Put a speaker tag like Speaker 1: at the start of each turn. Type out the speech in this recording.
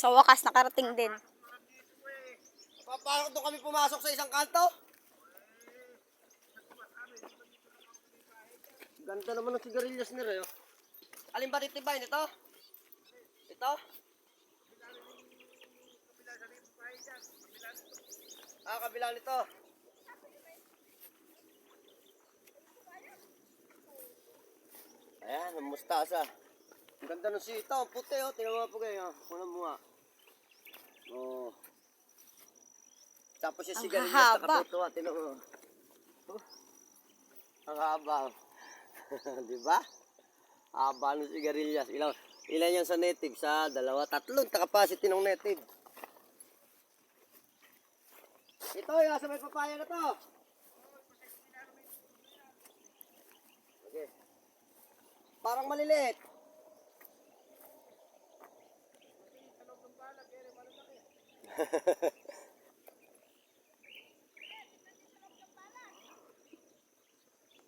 Speaker 1: Sa wakas, nakarating din.
Speaker 2: Paano doon kami pumasok sa isang kanto? Ganda naman ng sigarilyas ni Reo. Alin ba titibay nito? Ito? Kabila nito. Ayan, ang mustasa. Ang ganda ng sitaw, puti oh. Tingnan mo po kayo. Kunan mo nga. Oh. Tapos yung sigarilyas nakaputo ah. Tingnan mo. Oh. Ang haba. Diba? Haba ng sigarilyas. Ilan yan sa native? Sa dalawa, tatlong capacity ng native. Ito yung sa may papaya na to. Okay. Parang maliliit.